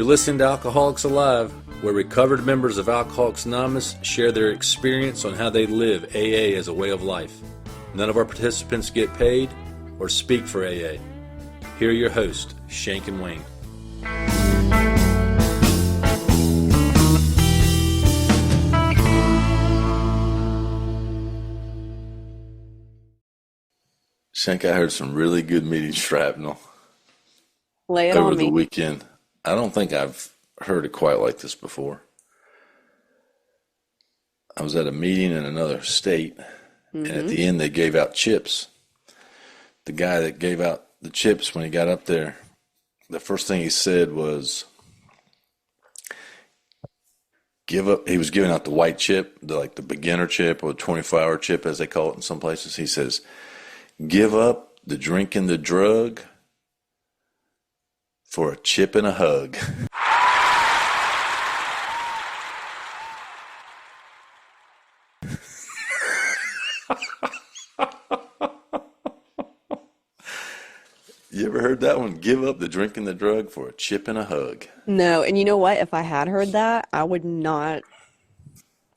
You're listening to Alcoholics Alive, where recovered members of Alcoholics Anonymous share their experience on how they live AA as a way of life. None of our participants get paid or speak for AA. Here are your hosts, Shank and Wayne. Shank, I heard some really good meeting shrapnel Lay it over on the me. weekend. I don't think I've heard it quite like this before. I was at a meeting in another state, and at the end they gave out chips. The guy that gave out the chips, when he got up there, the first thing he said was, give up. He was giving out the white chip, like the beginner chip or the 24-hour chip, as they call it in some places. He says, give up the drink and the drug for a chip and a hug. You ever heard that one? Give up the drink and the drug for a chip and a hug. No, and you know what? If I had heard that, I would not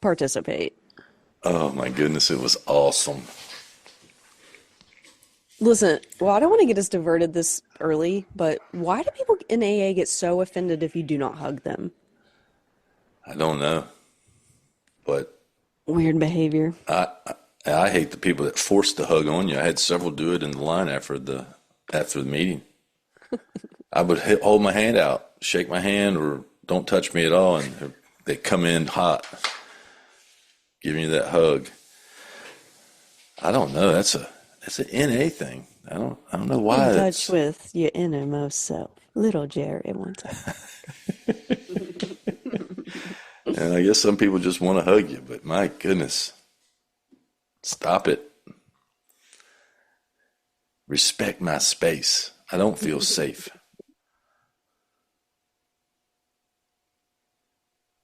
participate. Oh my goodness, it was awesome. Listen, well, I don't want to get us diverted this early, but why do people in AA get so offended if you do not hug them? I don't know, but Weird behavior. I hate the people that force the hug on you. I had several do it in the line after the meeting. I would hold my hand out, shake my hand, or don't touch me at all, and they come in hot, giving you that hug. I don't know. That's a NA thing. I don't know why. In touch with your innermost self, little Jerry one time. And I guess some people just want to hug you, but my goodness, stop it. Respect my space. I don't feel safe.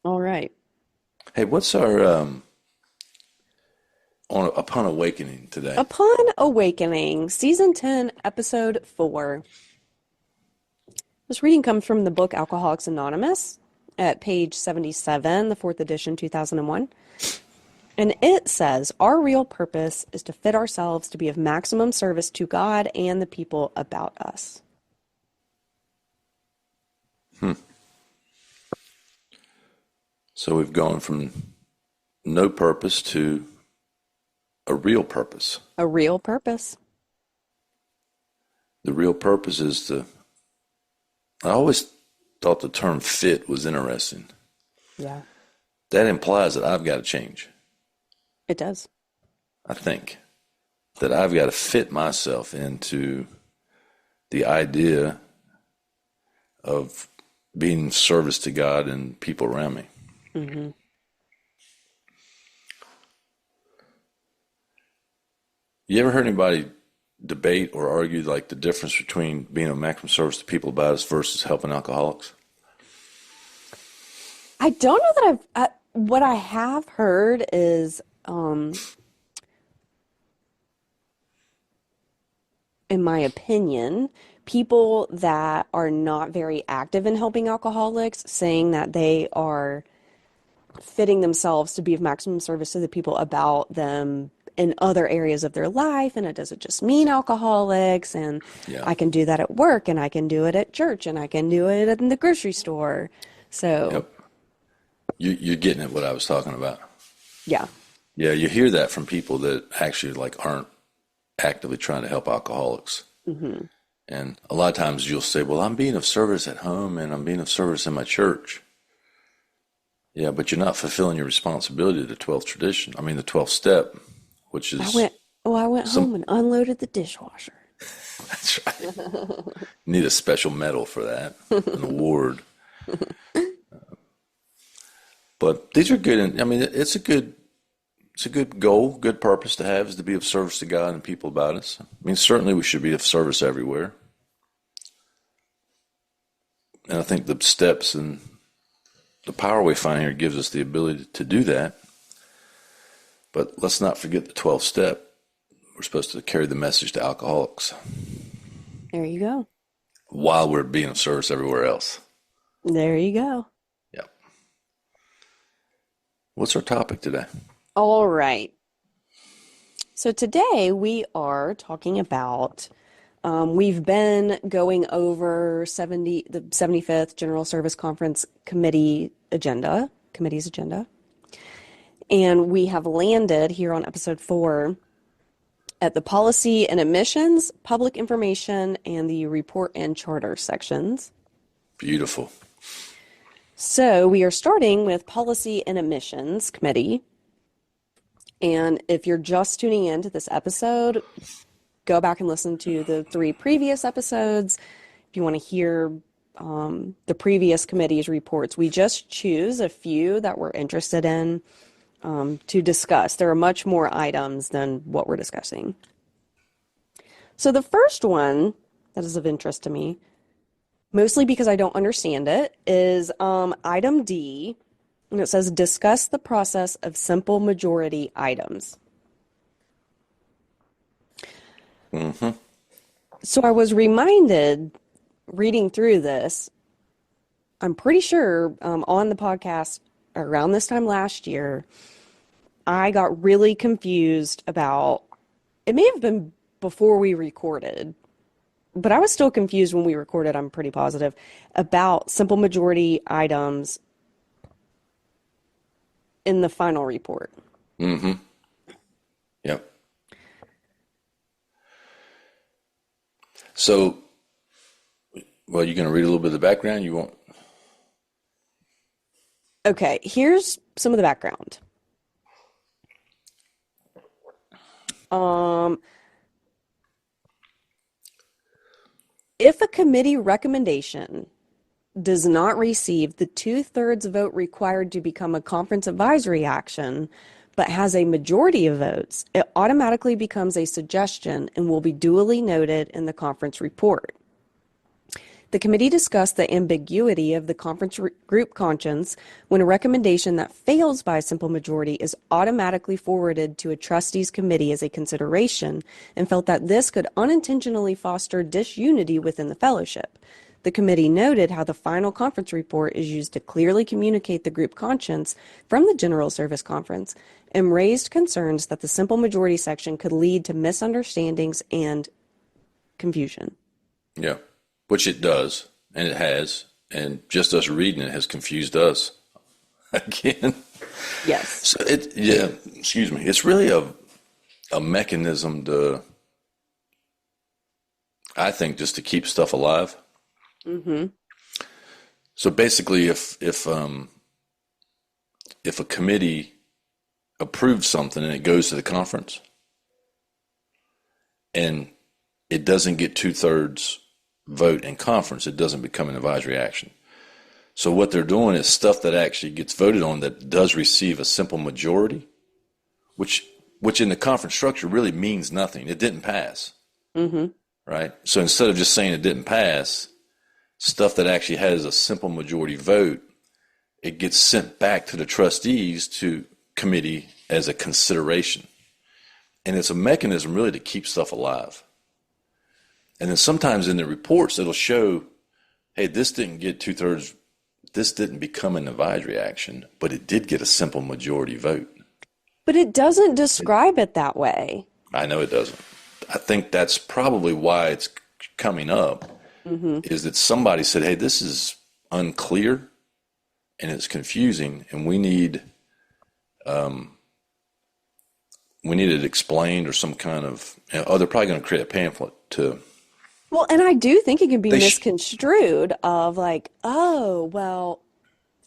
All right. Hey, what's our Upon Awakening today? Upon Awakening, Season 10, Episode 4. This reading comes from the book Alcoholics Anonymous at page 77, the 4th edition, 2001. And it says, our real purpose is to fit ourselves to be of maximum service to God and the people about us. So we've gone from no purpose to a real purpose. A real purpose. The real purpose is I always thought the term fit was interesting. Yeah, That implies that I've got to change. it does. I think that I've got to fit myself into the idea of being of service to God and people around me. Mm-hmm. You ever heard anybody debate or argue like the difference between being of maximum service to people about us versus helping alcoholics? I don't know that what I have heard is, in my opinion, people that are not very active in helping alcoholics saying that they are fitting themselves to be of maximum service to the people about them in other areas of their life, and it doesn't just mean alcoholics, and Yeah. I can do that at work, and I can do it at church, and I can do it in the grocery store. So, Yep. You're getting at what I was talking about. yeah. Yeah, you hear that from people that actually like aren't actively trying to help alcoholics. Mm-hmm. And a lot of times you'll say, well, I'm being of service at home and I'm being of service in my church. Yeah, but you're not fulfilling your responsibility to the 12th tradition. I mean, the 12th step, which is... I went home and unloaded the dishwasher. That's right. Need a special medal for that, an award. But these are good. I mean, it's a good goal, good purpose to have, is to be of service to God and people about us. I mean, certainly we should be of service everywhere. And I think the steps and the power we find here gives us the ability to do that. But let's not forget the 12th step. We're supposed to carry the message to alcoholics There you go. while we're being of service everywhere else. There you go. Yep. What's our topic today? All right. So today we are talking about, we've been going over the 75th General Service Conference committee's agenda, and we have landed here on episode 4 at the policy and admissions, public information, and the report and charter sections. Beautiful. So we are starting with policy and admissions committee. And if you're just tuning in to this episode, go back and listen to the 3 previous episodes. If you want to hear the previous committee's reports, we just choose a few that we're interested in to discuss. There are much more items than what we're discussing. So the first one that is of interest to me, mostly because I don't understand it, is item D. And it says, discuss the process of simple majority items. So I was reminded, reading through this, I'm pretty sure on the podcast around this time last year, I got really confused about, it may have been before we recorded, but I was still confused when we recorded, I'm pretty positive, about simple majority items in the final report. Yep. So, well, you're going to read a little bit of the background? You want? Okay, here's some of the background. If a committee recommendation does not receive the 2/3 vote required to become a conference advisory action, but has a majority of votes, it automatically becomes a suggestion and will be duly noted in the conference report. The committee discussed the ambiguity of the conference group conscience when a recommendation that fails by a simple majority is automatically forwarded to a trustees committee as a consideration, and felt that this could unintentionally foster disunity within the fellowship. The committee noted how the final conference report is used to clearly communicate the group conscience from the General Service Conference, and raised concerns that the simple majority section could lead to misunderstandings and confusion. Yeah. Which it does, and it has, and just us reading it has confused us again. Yes. So excuse me. It's really a mechanism to, I think, just to keep stuff alive. So basically, if a committee approves something and it goes to the conference, and it doesn't get 2/3 vote in conference, it doesn't become an advisory action. So what they're doing is stuff that actually gets voted on that does receive a simple majority, which in the conference structure really means nothing. It didn't pass, right? So instead of just saying it didn't pass, stuff that actually has a simple majority vote, it gets sent back to the trustees to committee as a consideration. And it's a mechanism really to keep stuff alive. And then sometimes in the reports, it'll show, hey, this didn't get 2/3, this didn't become an advisory action, but it did get a simple majority vote. But it doesn't describe it that way. I know it doesn't. I think that's probably why it's coming up, is that somebody said, hey, this is unclear and it's confusing, and we need it explained, or some kind of, they're probably going to create a pamphlet to. Well, and I do think it can be misconstrued of like, oh, well,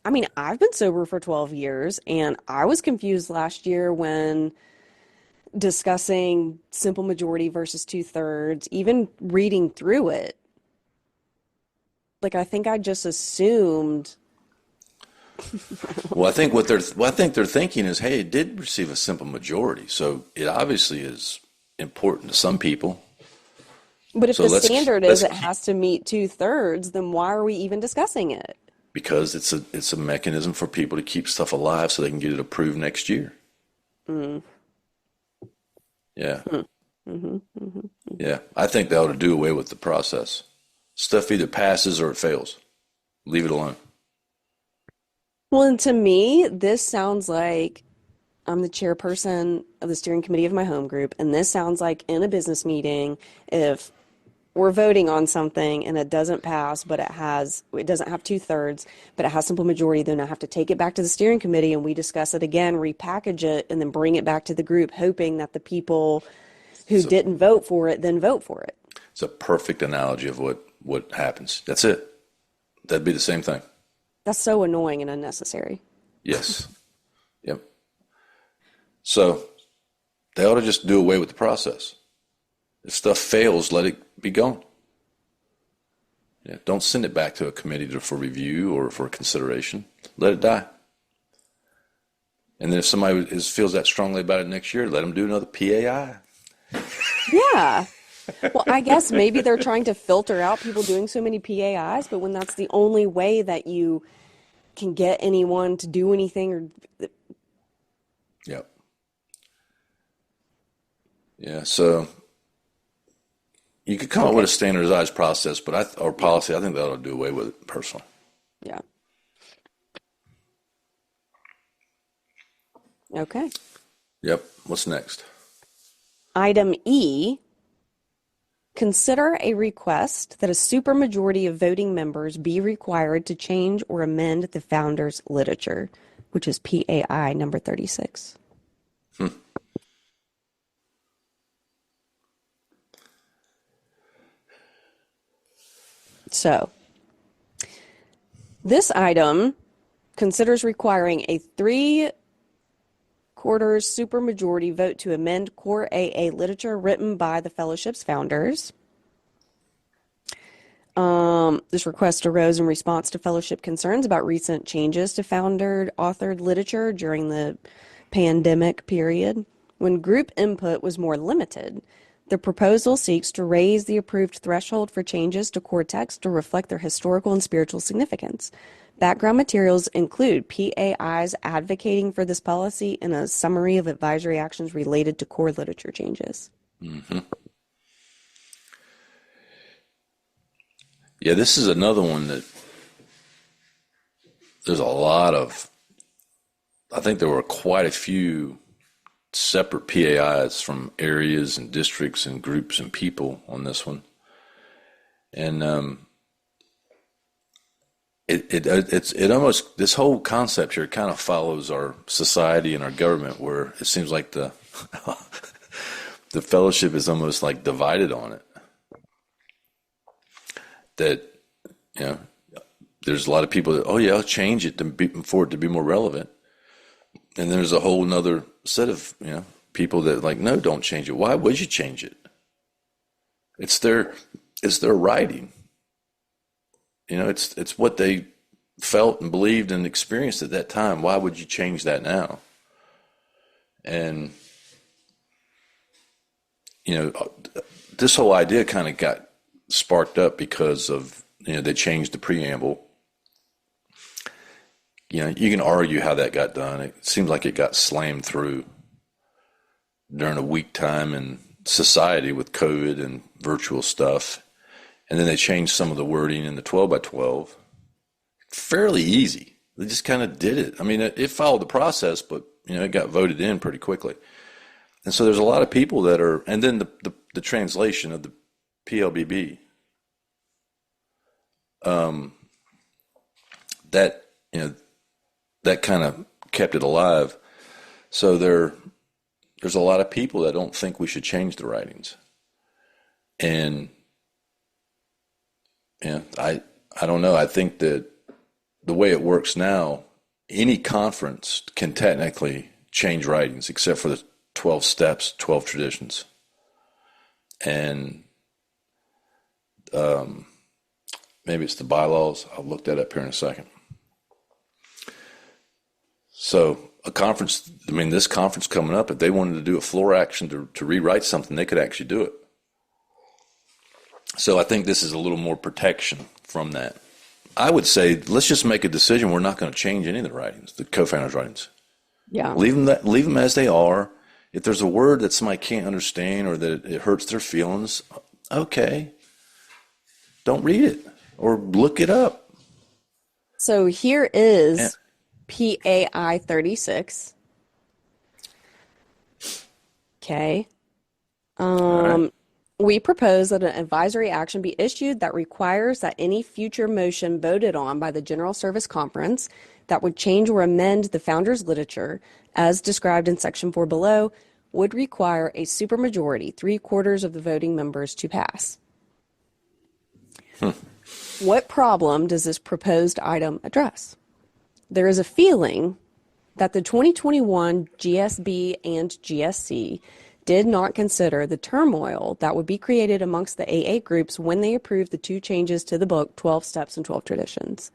I mean, I've been sober for 12 years, and I was confused last year when discussing simple majority versus 2/3, even reading through it. Like, I think I just assumed. Well, I think what they're thinking is, hey, it did receive a simple majority, so it obviously is important to some people. But if the standard is it has to meet 2/3, then why are we even discussing it? Because it's a mechanism for people to keep stuff alive so they can get it approved next year. Yeah. Yeah. I think they ought to do away with the process. Stuff either passes or it fails. Leave it alone. Well, and to me, this sounds like I'm the chairperson of the steering committee of my home group, and this sounds like in a business meeting, if we're voting on something and it doesn't pass, but it doesn't have two-thirds, but it has simple majority, then I have to take it back to the steering committee and we discuss it again, repackage it, and then bring it back to the group, hoping that the people who So didn't vote for it then vote for it. it's a perfect analogy of what happens. That's it. That'd be the same thing. That's so annoying and unnecessary. Yes. Yep. So they ought to just do away with the process. If stuff fails, let it be gone. Yeah, don't send it back to a committee for review or for consideration. Let it die. And then if somebody feels that strongly about it next year, let them do another PAI. Yeah. Well, I guess maybe they're trying to filter out people doing so many PAIs, but when that's the only way that you can get anyone to do anything or Yep. Yeah. So you could come up with okay. a standardized process, or policy. I think they ought to do away with it personally. Yeah. Okay. Yep. What's next? Item E, consider a request that a supermajority of voting members be required to change or amend the founder's literature, which is PAI number 36. So, this item considers requiring a three-quarters supermajority vote to amend core AA literature written by the fellowship's founders. This request arose in response to fellowship concerns about recent changes to founder-authored literature during the pandemic period, when group input was more limited. The proposal seeks to raise the approved threshold for changes to core text to reflect their historical and spiritual significance. Background materials include PAIs advocating for this policy and a summary of advisory actions related to core literature changes. Mm-hmm. Yeah, this is another one that there's a lot of. I think there were quite a few separate PAIs from areas and districts and groups and people on this one, and it almost, this whole concept here kind of follows our society and our government, where it seems like the the fellowship is almost like divided on it. That, you know, there's a lot of people that, oh yeah, I'll change it for it to be more relevant, and there's a whole nother set of, people that like, no, don't change it. Why would you change it? It's their writing. It's what they felt and believed and experienced at that time. Why would you change that now? And this whole idea kind of got sparked up because of, they changed the preamble. You can argue how that got done. It seems like it got slammed through during a weak time in society with COVID and virtual stuff. And then they changed some of the wording in the 12 by 12. Fairly easy. They just kind of did it. I mean, it followed the process, but, it got voted in pretty quickly. And so there's a lot of people that are, and then the translation of the PLBB, that, that kind of kept it alive. So there's a lot of people that don't think we should change the writings. And I don't know. I think that the way it works now, any conference can technically change writings except for the 12 steps, 12 traditions. And maybe it's the bylaws. I'll look that up here in a second. So this conference coming up, if they wanted to do a floor action to rewrite something, they could actually do it. So I think this is a little more protection from that. I would say, let's just make a decision. We're not going to change any of the writings, the co-founders' writings. Yeah. Leave them as they are. If there's a word that somebody can't understand or that it hurts their feelings, okay, don't read it or look it up. So here is PAI 36. Okay. All right. We propose that an advisory action be issued that requires that any future motion voted on by the General Service Conference that would change or amend the founder's literature, as described in Section 4 below, would require a supermajority, 3/4 of the voting members, to pass. What problem does this proposed item address? There is a feeling that the 2021 GSB and GSC did not consider the turmoil that would be created amongst the AA groups when they approved the 2 changes to the book, 12 Steps and 12 Traditions.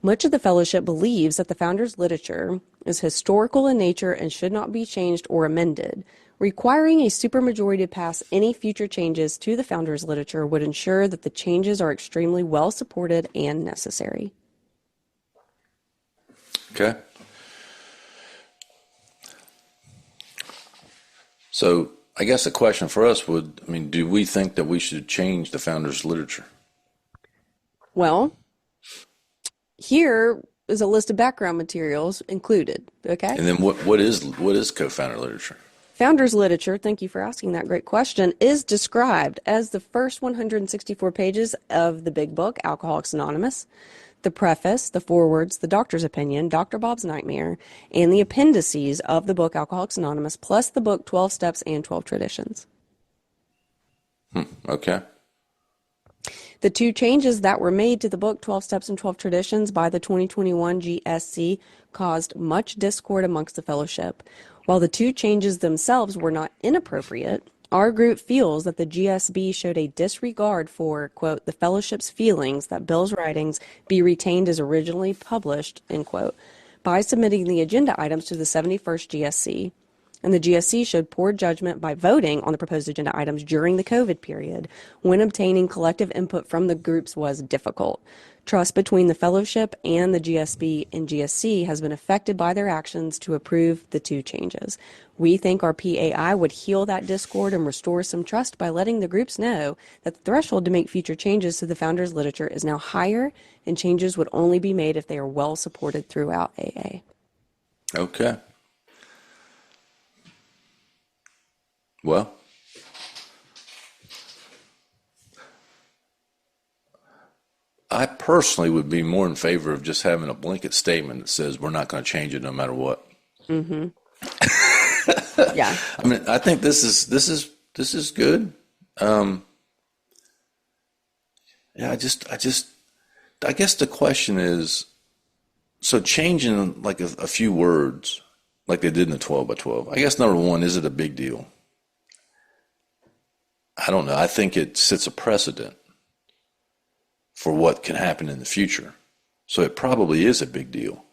Much of the fellowship believes that the founder's literature is historical in nature and should not be changed or amended. Requiring a supermajority to pass any future changes to the founder's literature would ensure that the changes are extremely well supported and necessary. Okay. So I guess the question for us would, do we think that we should change the founder's literature? Well, here is a list of background materials included, okay? And then what is co-founder literature? Founder's literature, thank you for asking that great question, is described as the first 164 pages of the big book, Alcoholics Anonymous, the preface, the forewords, the doctor's opinion, Dr. Bob's Nightmare, and the appendices of the book Alcoholics Anonymous, plus the book 12 Steps and 12 Traditions. Okay. The 2 changes that were made to the book 12 Steps and 12 Traditions by the 2021 GSC caused much discord amongst the fellowship. While the 2 changes themselves were not inappropriate, our group feels that the GSB showed a disregard for, quote, the fellowship's feelings that Bill's writings be retained as originally published, end quote, by submitting the agenda items to the 71st GSC. And the GSC showed poor judgment by voting on the proposed agenda items during the COVID period, when obtaining collective input from the groups was difficult. Trust between the fellowship and the GSB and GSC has been affected by their actions to approve the 2 changes. We think our PAI would heal that discord and restore some trust by letting the groups know that the threshold to make future changes to the founder's literature is now higher, and changes would only be made if they are well supported throughout AA. Okay. Well, I personally would be more in favor of just having a blanket statement that says we're not going to change it no matter what. Mm-hmm. Yeah. I think this is good. Yeah, I guess the question is, so changing like a few words, like they did in the 12 by 12. I guess number one, is it a big deal? I don't know. I think it sets a precedent for what can happen in the future. So it probably is a big deal.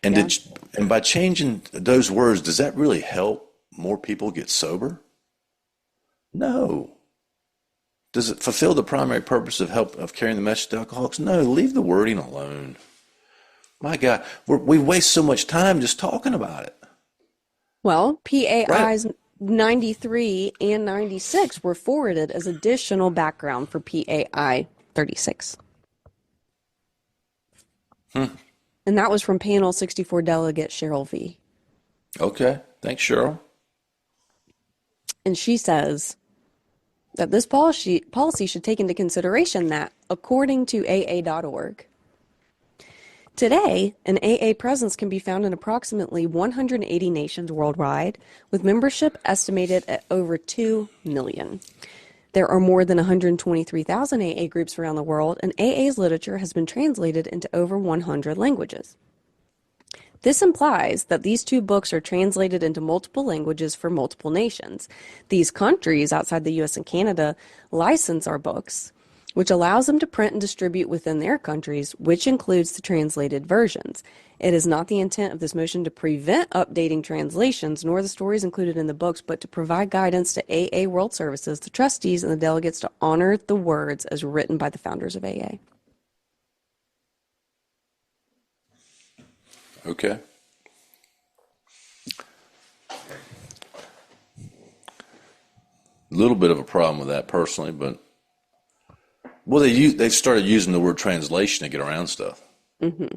And Yeah. and by changing those words, does that really help more people get sober? No. Does it fulfill the primary purpose of carrying the message to alcoholics? No. Leave the wording alone. My God, we waste so much time just talking about it. Well, Right. PAIs 93 and 96 were forwarded as additional background for PAI 36. And that was from panel 64 delegate Cheryl V. Okay. Thanks, Cheryl. And she says that this policy should take into consideration that, according to AA.org, today, an AA presence can be found in approximately 180 nations worldwide, with membership estimated at over 2 million. There are more than 123,000 AA groups around the world, and AA's literature has been translated into over 100 languages. This implies that these 2 books are translated into multiple languages for multiple nations. These countries outside the US and Canada license our books, which allows them to print and distribute within their countries, which includes the translated versions. It is not the intent of this motion to prevent updating translations, nor the stories included in the books, but to provide guidance to AA World Services, the trustees, and the delegates to honor the words as written by the founders of AA. Okay. A little bit of a problem with that personally, but they've started using the word translation to get around stuff. Mm-hmm.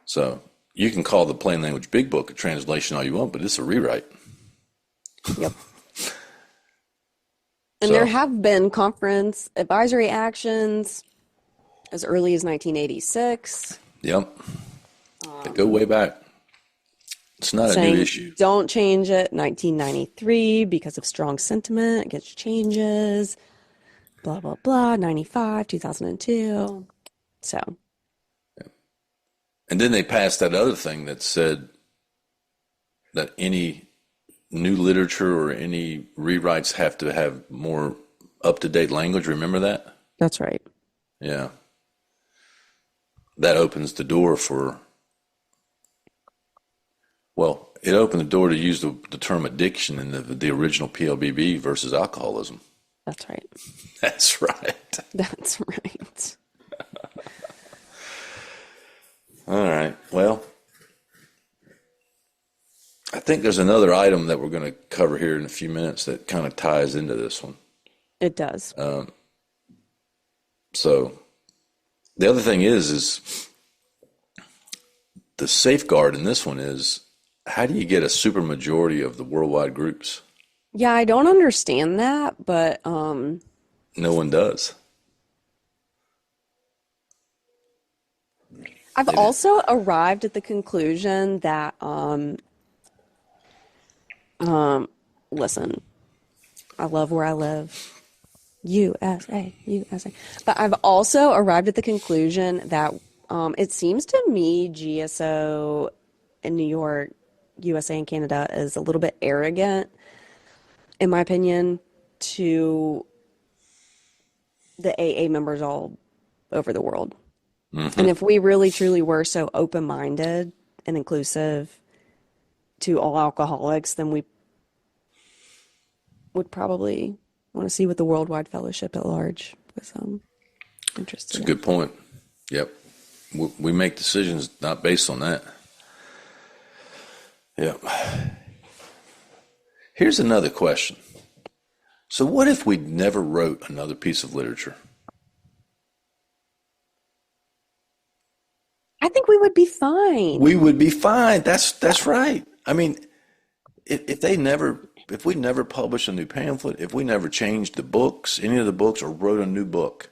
So you can call the plain language big book a translation all you want, but it's a rewrite. Yep. And there So, have been conference advisory actions as early as 1986 yep, they go way back. It's not a new saying issue. don't change it. 1993 because of strong sentiment against changes. Blah, blah, blah. 95, 2002. So, And then they passed that other thing that said that any new literature or any rewrites have to have more up-to-date language. Remember that? that's right. Yeah. That opens the door for, well, it opened the door to use the term addiction in the original PLBB versus alcoholism. That's right. That's right. That's right. All right. Well, I think there's another item that we're going to cover here in a few minutes that kind of ties into this one. It does. So the other thing is the safeguard in this one is how do you get a supermajority of the worldwide groups? Yeah, I don't understand that, but No one does. I've also arrived at the conclusion that listen, I love where I live. USA, USA. But I've also arrived at the conclusion that it seems to me GSO in New York, USA and Canada is a little bit arrogant, in my opinion, to the AA members all over the world. And if we really truly were so open-minded and inclusive to all alcoholics, then we would probably want to see what the worldwide fellowship at large was interested It's a in. good point. Yep. We make decisions not based on that. Yep. Here's another question. So what if we never wrote another piece of literature? I think we would be fine. We would be fine. That's right. I mean, if we never published a new pamphlet, if we never changed the books, any of the books, or wrote a new book,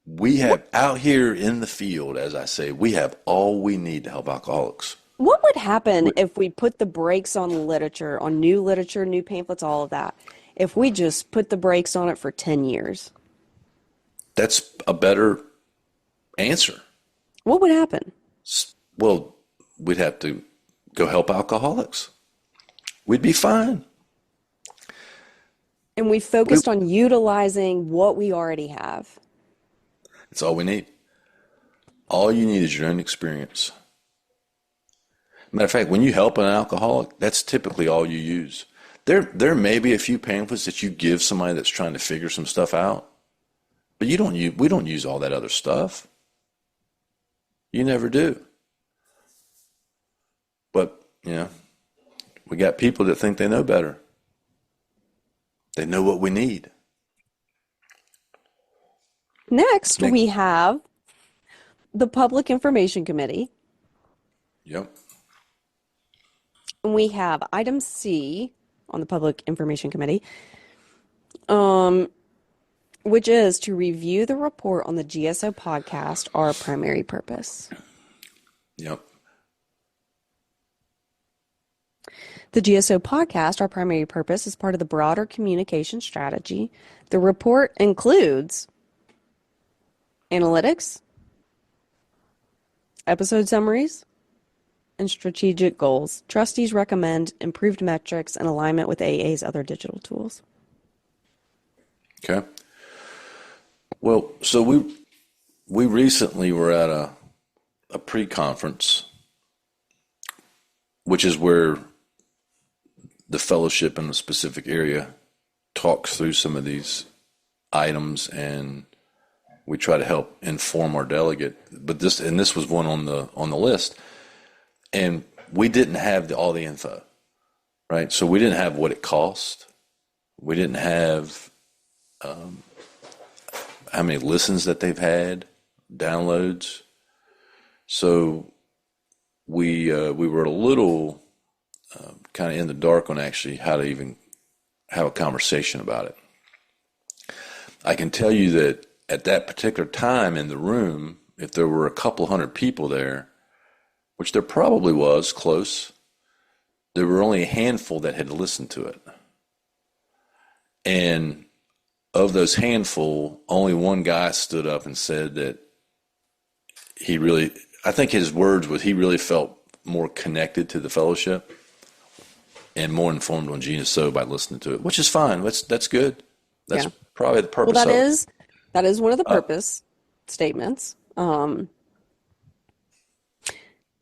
we have out here in the field, as I say, we have all we need to help alcoholics. What would happen if we put the brakes on literature, on new pamphlets, all of that, if we just put the brakes on it for 10 years? That's a better answer. What would happen? Well, we'd have to go help alcoholics. We'd be fine. And we focused on utilizing what we already have. That's all we need. All you need is your own experience. Matter of fact, when you help an alcoholic, that's typically all you use. There may be a few pamphlets that you give somebody that's trying to figure some stuff out, but we don't use all that other stuff. You never do. But, we got people that think they know better. They know what we need. Next, we have the Public Information Committee. Yep. And we have item C on the Public Information Committee, which is to review the report on the GSO podcast, our primary purpose. Yep. The GSO podcast, our primary purpose, is part of the broader communication strategy. The report includes analytics, episode summaries, and strategic goals. Trustees recommend improved metrics and alignment with AA's other digital tools. Okay. Well, so we recently were at a pre-conference, which is where the fellowship in a specific area talks through some of these items, and we try to help inform our delegate. But this was one on the list, and we didn't have all the info, right? So we didn't have what it cost. We didn't have how many listens that they've had, downloads. So we were a little kind of in the dark on actually how to even have a conversation about it. I can tell you that at that particular time in the room, if there were a couple hundred people there, which there probably was close, there were only a handful that had listened to it. And of those handful, only one guy stood up and said that he really, I think his words was he really felt more connected to the fellowship and more informed on GSO by listening to it, which is fine. That's good. That's probably the purpose of it. That is one of the purpose statements. The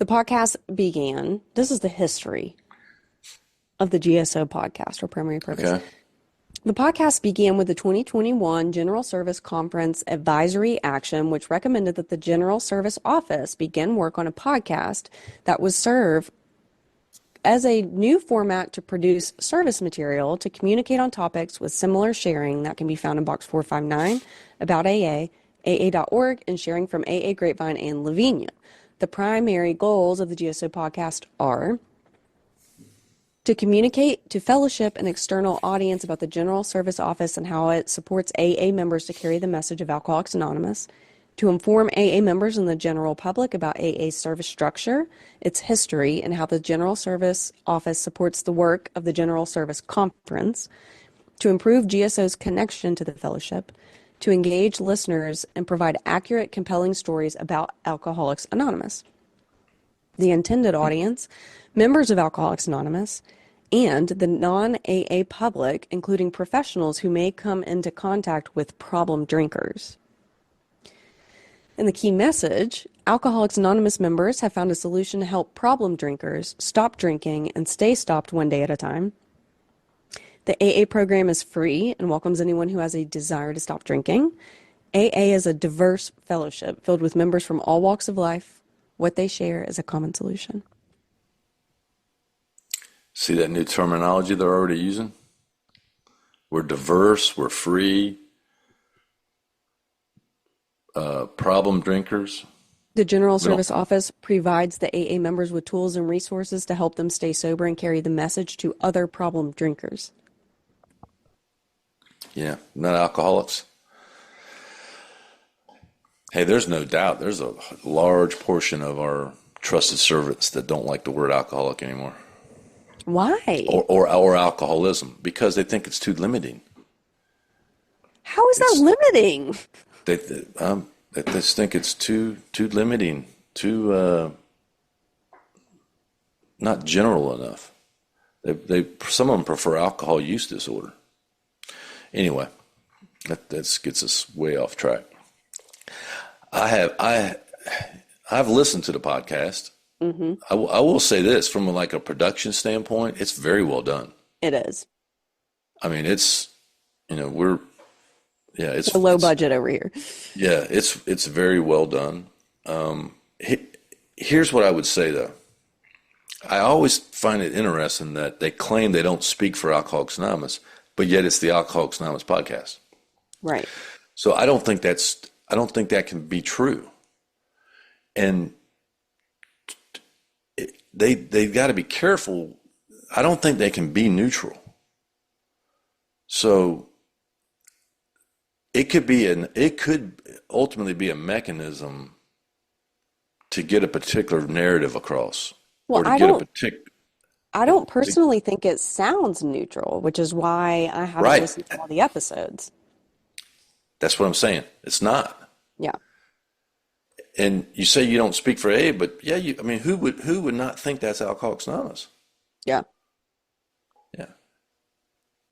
podcast began, this is the history of the GSO podcast, or primary purpose. Okay. The podcast began with the 2021 General Service Conference Advisory Action, which recommended that the General Service Office begin work on a podcast that would serve as a new format to produce service material to communicate on topics with similar sharing that can be found in Box 459, About AA, AA.org, and Sharing from AA Grapevine and Lavinia. The primary goals of the GSO podcast are to communicate to fellowship and external audience about the General Service Office and how it supports AA members to carry the message of Alcoholics Anonymous, to inform AA members and the general public about AA's service structure, its history, and how the General Service Office supports the work of the General Service Conference, to improve GSO's connection to the fellowship, to engage listeners and provide accurate, compelling stories about Alcoholics Anonymous. The intended audience, members of Alcoholics Anonymous, and the non-AA public, including professionals who may come into contact with problem drinkers. And the key message, Alcoholics Anonymous members have found a solution to help problem drinkers stop drinking and stay stopped one day at a time. The AA program is free and welcomes anyone who has a desire to stop drinking. AA is a diverse fellowship filled with members from all walks of life. What they share is a common solution. See that new terminology they're already using? We're diverse, we're free, problem drinkers. The General Service Office provides the AA members with tools and resources to help them stay sober and carry the message to other problem drinkers. Yeah, not alcoholics. Hey, there's no doubt there's a large portion of our trusted servants that don't like the word alcoholic anymore. Why? Or alcoholism, because they think it's too limiting. How is that limiting? They just think it's too limiting, too not general enough. They some of them prefer alcohol use disorder. Anyway, that gets us way off track. I've listened to the podcast. Mm-hmm. I will say this from like a production standpoint, it's very well done. It is. I mean, it's it's a low budget over here. Yeah, it's very well done. Here's what I would say though. I always find it interesting that they claim they don't speak for Alcoholics Anonymous, but yet it's the Alcoholics Anonymous podcast. Right. So I don't think that can be true. And they've got to be careful. I don't think they can be neutral. So it could ultimately be a mechanism to get a particular narrative across. Well, I don't personally think it sounds neutral, which is why I haven't listened to all the episodes. That's what I'm saying. It's not. Yeah. And you say you don't speak for AA, but yeah, who would not think that's Alcoholics Anonymous? Yeah. Yeah.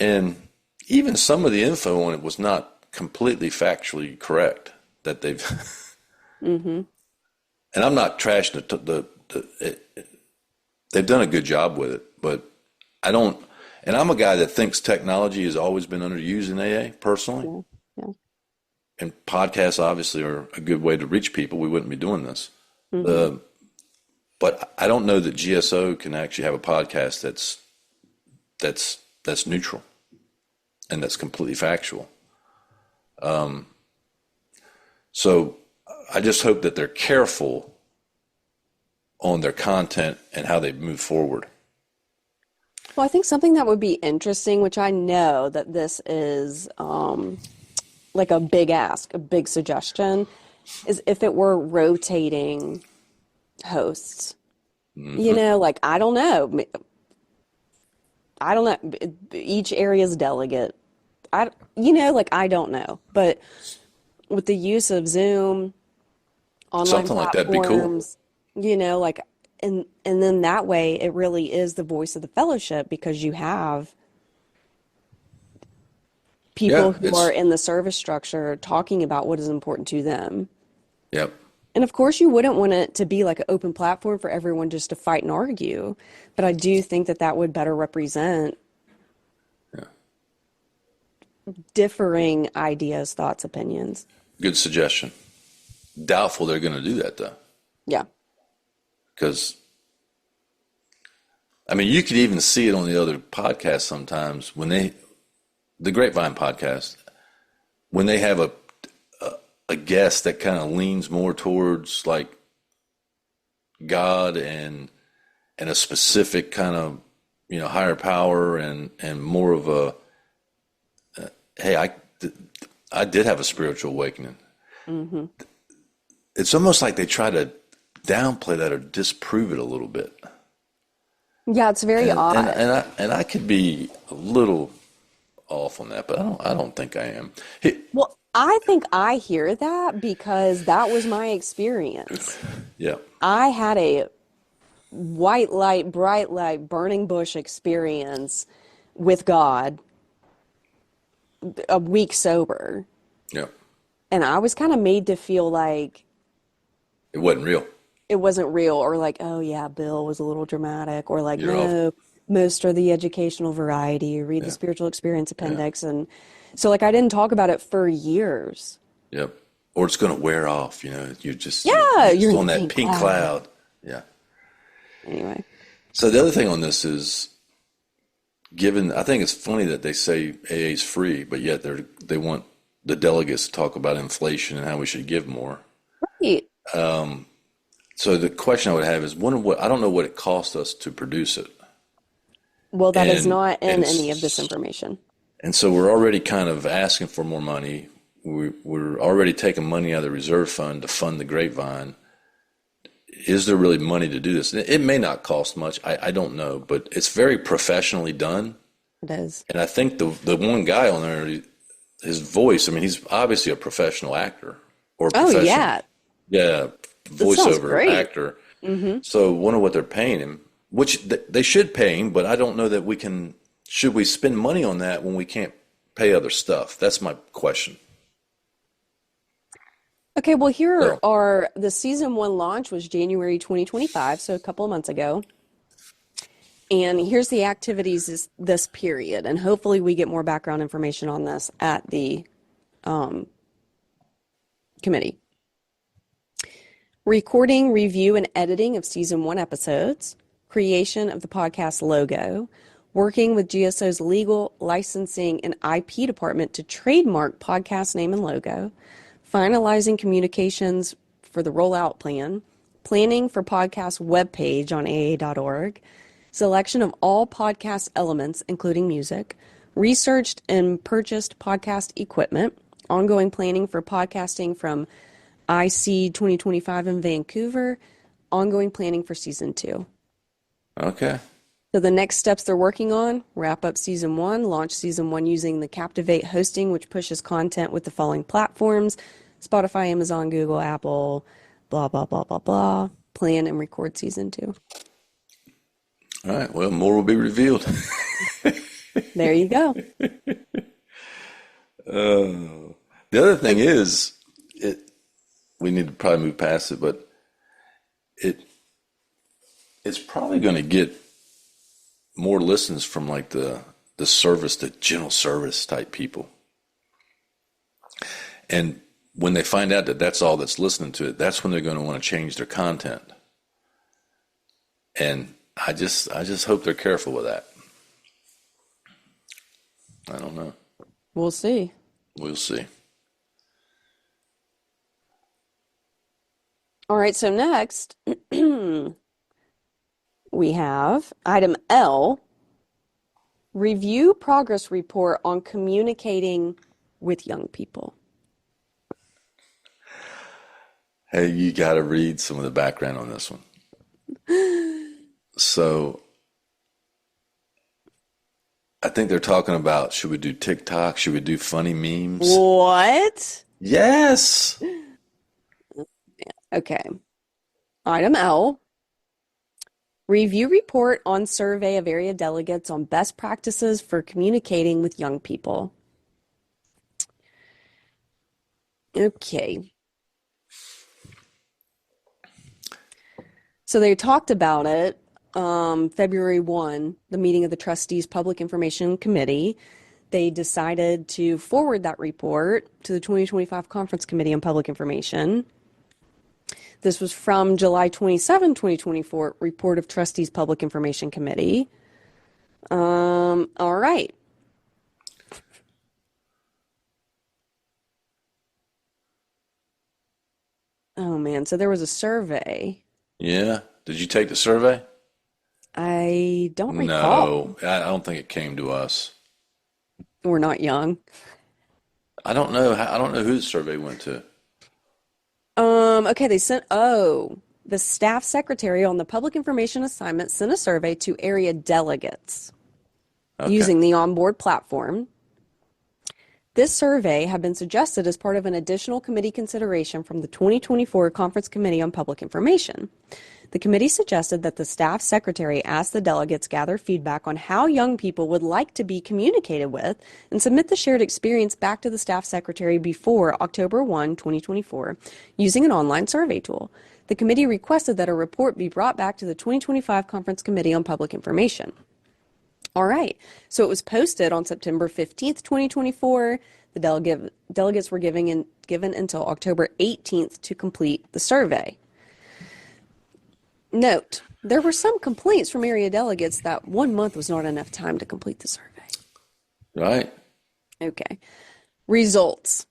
And even some of the info on it was not completely factually correct that they've. Mm-hmm. And I'm not trashing they've done a good job with it, but I don't. And I'm a guy that thinks technology has always been underused in AA personally. Yeah. And podcasts obviously are a good way to reach people. We wouldn't be doing this. Mm-hmm. But I don't know that GSO can actually have a podcast that's neutral and that's completely factual. So I just hope that they're careful on their content and how they move forward. Well, I think something that would be interesting, which I know that this is like a big ask, a big suggestion, is if it were rotating hosts. You know, like I don't know. Each area's delegate. Like I don't know. But with the use of Zoom, online Something like that'd be cool. platforms, like and then that way it really is the voice of the fellowship because you have people Yeah, who are in the service structure talking about what is important to them. yep. And of course, you wouldn't want it to be like an open platform for everyone just to fight and argue. But I do think that that would better represent Yeah. differing ideas, thoughts, opinions. Good suggestion. Doubtful they're going to do that though, Yeah. because I mean, you could even see it on the other podcasts sometimes the Grapevine podcast, when they have a guest that kind of leans more towards like God and a specific kind of higher power and more of a hey, I did have a spiritual awakening. Hmm. It's almost like they try to downplay that or disprove it a little bit. Yeah, it's very odd. And I could be a little off on that, but I don't think I am. Well, I think I hear that because that was my experience. Yeah. I had a white light, bright light, burning bush experience with God a week sober. Yeah. And I was kind of made to feel like It wasn't real. it wasn't real or like, oh yeah, Bill was a little dramatic or like, You're off. no, most are the educational variety, read the Yeah. spiritual experience Yeah. appendix. And so like I didn't talk about it for years. Yep. Or it's going to wear off. Yeah, you're you're just in on the that pink pink cloud. cloud. Yeah. Anyway. So the other thing on this is, I think it's funny that they say AA is free, but yet they want the delegates to talk about inflation and how we should give more. Right. So the question I would have is, I don't know what it cost us to produce it, Well, that is and not in and any of this information. and so we're already kind of asking for more money. We're already taking money out of the reserve fund to fund the Grapevine. Is there really money to do this? It may not cost much. I don't know, but it's very professionally done. It is. And I think the one guy on there, his voice, I mean, he's obviously a professional actor or Oh, professional, yeah. yeah, That sounds voiceover great. actor. So wonder what they're paying him, which they should pay him, but I don't know that should we spend money on that when we can't pay other stuff? That's my question. Okay, well, here So, are the season one launch was January 2025, so a couple of months ago. And here's the activities this period. And hopefully we get more background information on this at the committee. Recording, review, and editing of season one episodes, creation of the podcast logo, working with GSO's legal, licensing, and IP department to trademark podcast name and logo, finalizing communications for the rollout plan, planning for podcast webpage on aa.org, selection of all podcast elements, including music, researched and purchased podcast equipment, ongoing planning for podcasting from IC 2025 in Vancouver, ongoing planning for season two. okay. So the next steps they're working on, wrap up season one, launch season one using the Captivate hosting, which pushes content with the following platforms: Spotify, Amazon, Google, Apple, blah, blah, blah, blah, blah. Plan and record season two. All right. Well, more will be revealed. There you go. The other thing is, we need to probably move past it, but it's probably going to get more listens from like the service, the general service type people. And when they find out that that's all that's listening to it, that's when they're going to want to change their content. And I just hope they're careful with that. I don't know. We'll see. We'll see. All right, so next, We have item L, review progress report on communicating with young people. Hey, you got to read some of the background on this one. So I think they're talking about, should we do TikTok? Should we do funny memes? What? Yes. Okay. Item L, review report on survey of area delegates on best practices for communicating with young people. Okay. So they talked about it February 1, the meeting of the trustees Public Information Committee. They decided to forward that report to the 2025 Conference Committee on Public Information. This was from July 27, 2024, report of trustees Public Information Committee. All right. Oh man, so there was a survey. Yeah. Did you take the survey? I don't recall. No, I don't think it came to us. We're not young. I don't know. I don't know who the survey went to. Okay, the staff secretary on the public information assignment sent a survey to area delegates Okay. using the onboard platform. This survey had been suggested as part of an additional committee consideration from the 2024 Conference Committee on Public Information. The committee suggested that the staff secretary ask the delegates gather feedback on how young people would like to be communicated with and submit the shared experience back to the staff secretary before October 1, 2024, using an online survey tool. The committee requested that a report be brought back to the 2025 Conference Committee on Public Information. All right, so it was posted on September 15th, 2024. The delegates were given until October 18th to complete the survey. Note, there were some complaints from area delegates that 1 month was not enough time to complete the survey. Right. Okay. Results.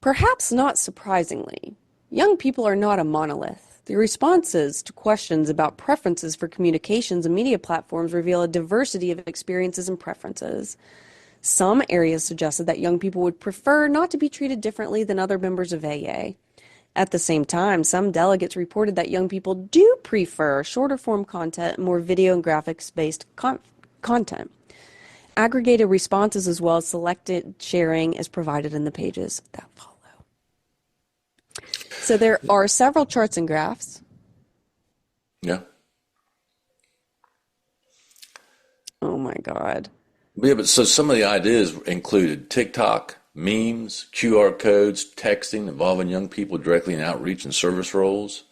Perhaps not surprisingly, young people are not a monolith. The responses to questions about preferences for communications and media platforms reveal a diversity of experiences and preferences. Some areas suggested that young people would prefer not to be treated differently than other members of AA. At the same time, some delegates reported that young people do prefer shorter form content and more video and graphics-based content. Aggregated responses as well as selected sharing is provided in the pages that follow. So there are several charts and graphs. Yeah. Oh my God. Yeah, but so some of the ideas included TikTok, memes, QR codes, texting involving young people directly in outreach and service roles.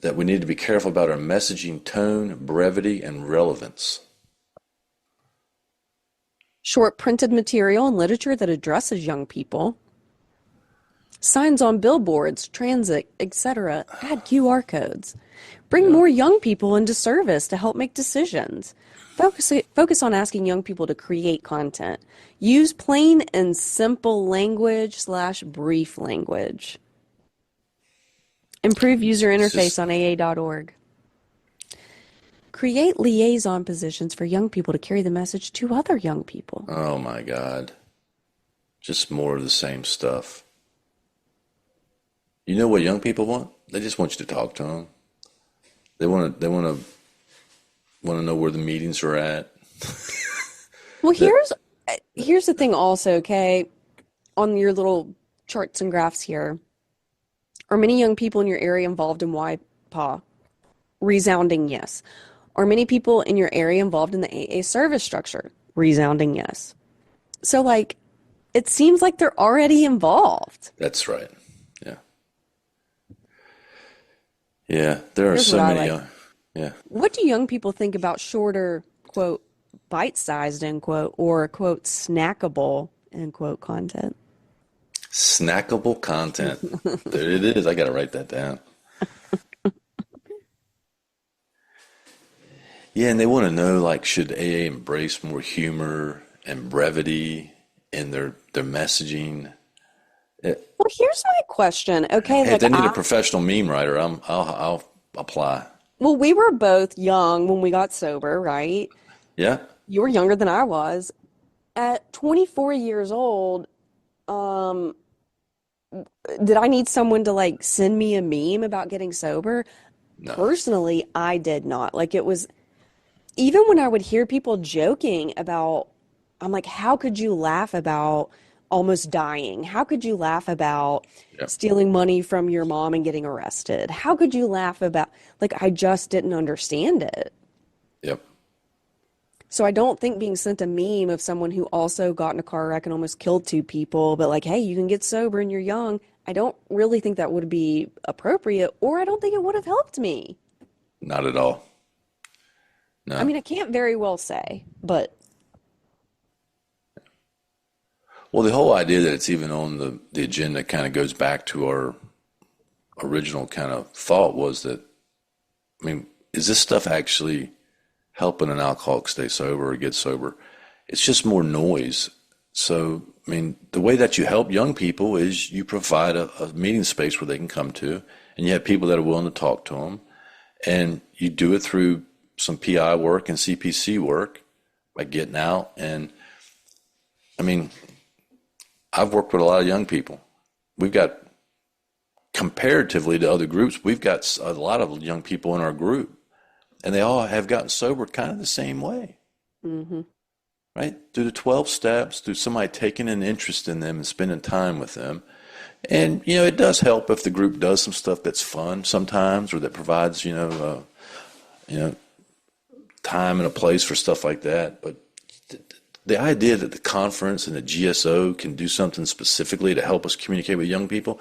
That we need to be careful about our messaging tone, brevity, and relevance. Short printed material and literature that addresses young people. Signs on billboards, transit, etc. Add QR codes. Bring Yeah. more young people into service to help make decisions. Focus on asking young people to create content. Use plain and simple language / brief language. Improve user interface on AA.org. Create liaison positions for young people to carry the message to other young people. Oh my God. Just more of the same stuff. You know what young people want? They just want you to talk to them. They want to know where the meetings are at. Well, here's the thing also, okay? On your little charts and graphs here, are many young people in your area involved in YPAW? Resounding yes. Are many people in your area involved in the AA service structure? Resounding yes. So, like, it seems like they're already involved. That's right. Yeah. Yeah, there are Here's so what I many like. young. Yeah. What do young people think about shorter, quote, bite-sized, end quote, or, quote, snackable, end quote, content? Snackable content. There it is. I got to write that down. Yeah, and they want to know, like, should AA embrace more humor and brevity in their messaging? Well, here's my question. Okay, Hey, if like they need a professional meme writer, I'll apply. Well, we were both young when we got sober, right? Yeah. You were younger than I was. At 24 years old, um, did I need someone to like send me a meme about getting sober? No. Personally, I did not. Like it was even when I would hear people joking about, I'm like, how could you laugh about almost dying? How could you laugh about Yep. stealing money from your mom and getting arrested? How could you laugh about, like, I just didn't understand it. Yep. So I don't think being sent a meme of someone who also got in a car wreck and almost killed two people, but like, hey, you can get sober and you're young. I don't really think that would be appropriate, or I don't think it would have helped me. Not at all. I No. mean, I can't very well say, but Well, the whole idea that it's even on the agenda kind of goes back to our original kind of thought was that, I mean, is this stuff actually helping an alcoholic stay sober or get sober? It's just more noise. So, I mean, the way that you help young people is you provide a meeting space where they can come to, and you have people that are willing to talk to them, and you do it through some PI work and CPC work by getting out. And I mean, I've worked with a lot of young people. We've got, comparatively to other groups, we've got a lot of young people in our group, and they all have gotten sober kind of the same way, hmm. right? Through the 12 steps, through somebody taking an interest in them and spending time with them. And, you know, it does help if the group does some stuff that's fun sometimes or that provides, you know, time and a place for stuff like that. But the idea that the conference and the GSO can do something specifically to help us communicate with young people,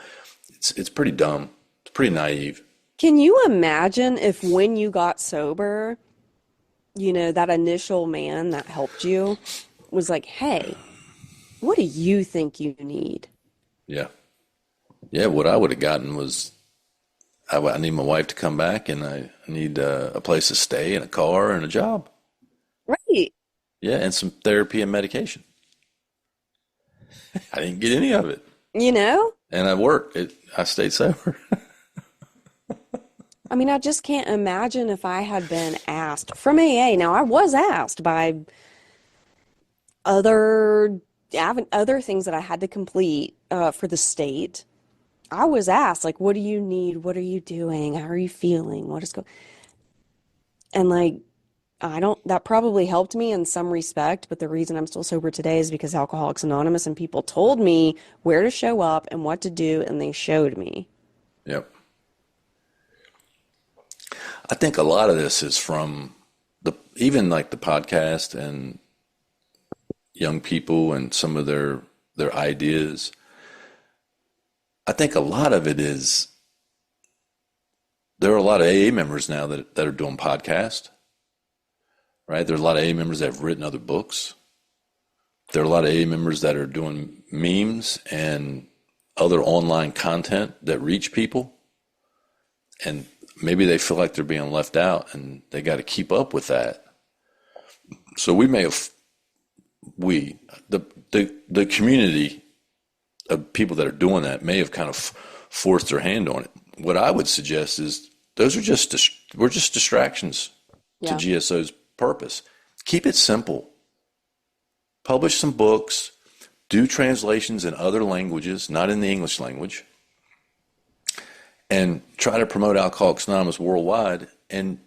it's pretty dumb. It's pretty naive. Can you imagine if when you got sober, that initial man that helped you was like, hey, what do you think you need? Yeah. Yeah, what I would have gotten was I need my wife to come back and I need a place to stay and a car and a job. Right. Yeah, and some therapy and medication. I didn't get any of it. You know? And I worked. I stayed sober. I mean, I just can't imagine if I had been asked from AA. Now, I was asked by other other things that I had to complete for the state. I was asked, like, what do you need? What are you doing? How are you feeling? What is going? And like, I don't, that probably helped me in some respect, but the reason I'm still sober today is because Alcoholics Anonymous and people told me where to show up and what to do, and they showed me. Yep. I think a lot of this is from even like the podcast and young people and some of their ideas. I think a lot of it is there are a lot of AA members now that are doing podcasts, right? There are a lot of AA members that have written other books. There are a lot of AA members that are doing memes and other online content that reach people. And maybe they feel like they're being left out and they got to keep up with that. So the community of people that are doing that may have kind of forced their hand on it. What I would suggest is we're just distractions to Yeah. GSO's purpose. Keep it simple. Publish some books, do translations in other languages, not in the English language, and try to promote Alcoholics Anonymous worldwide. And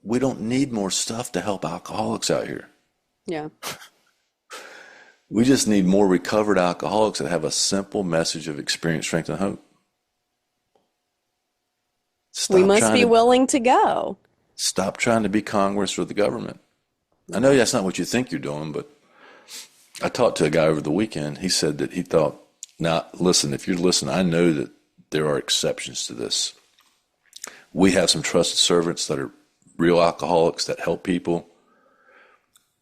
we don't need more stuff to help alcoholics out here. Yeah. We just need more recovered alcoholics that have a simple message of experience, strength, and hope. We must be willing to go. Stop trying to be Congress or the government. I know that's not what you think you're doing, but I talked to a guy over the weekend. He said that he thought, now listen, if you're listening, I know that there are exceptions to this. We have some trusted servants that are real alcoholics that help people.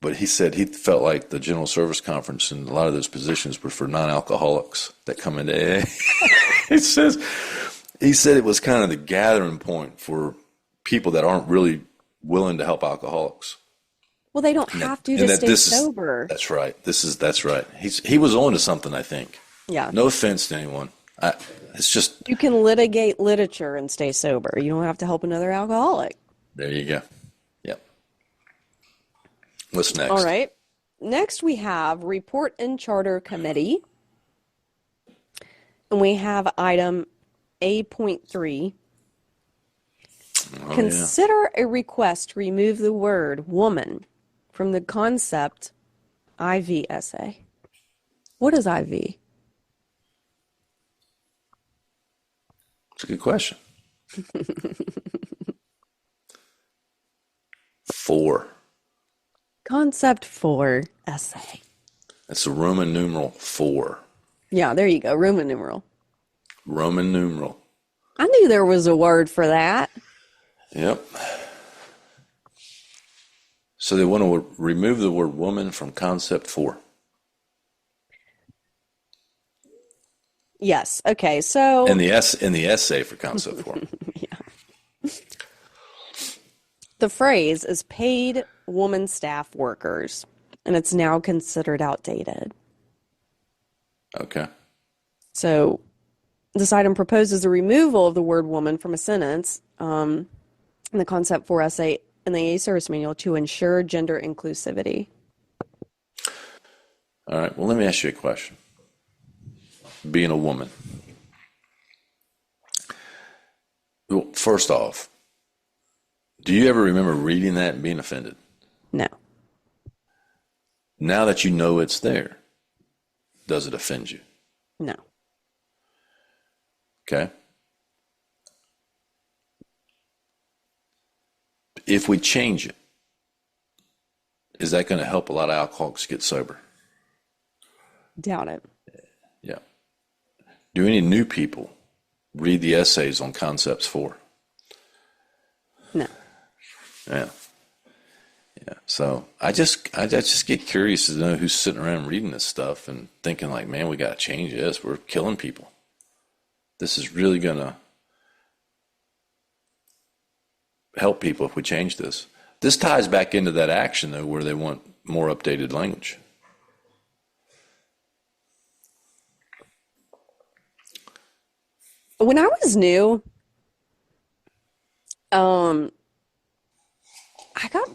But he said he felt like the General Service Conference and a lot of those positions were for non-alcoholics that come into AA. he said it was kind of the gathering point for people that aren't really willing to help alcoholics. Well, they don't have to stay sober. That's right. That's right. He was on to something, I think. Yeah. No offense to anyone. It's just, You can litigate literature and stay sober. You don't have to help another alcoholic. there you go. Yep. What's All next? right. Next, we have Report and Charter Committee. And we have item A.3. Oh, yeah. Consider a request to remove the word woman from the concept IV essay. What is IV? It's a good question. 4. Concept 4 essay. It's a Roman numeral 4. Yeah, there you go. Roman numeral. Roman numeral. I knew there was a word for that. Yep. So they want to remove the word woman from concept 4. Yes. Okay. So In the essay for concept 4. the phrase is paid woman staff workers, and it's now considered outdated. Okay. So this item proposes the removal of the word woman from a sentence in the concept 4 essay in the AA service manual to ensure gender inclusivity. All right. Well, let me ask you a question. Being a woman. Well, first off, do you ever remember reading that and being offended? No. Now that you know it's there, does it offend you? No. Okay. If we change it, is that going to help a lot of alcoholics get sober? Doubt it. Yeah. Do any new people read the essays on Concepts 4? No. Yeah. Yeah. So I just get curious to know who's sitting around reading this stuff and thinking like, man, we got to change this. We're killing people. This is really going to help people if we change this. This ties back into that action, though, where they want more updated language. When I was new, I got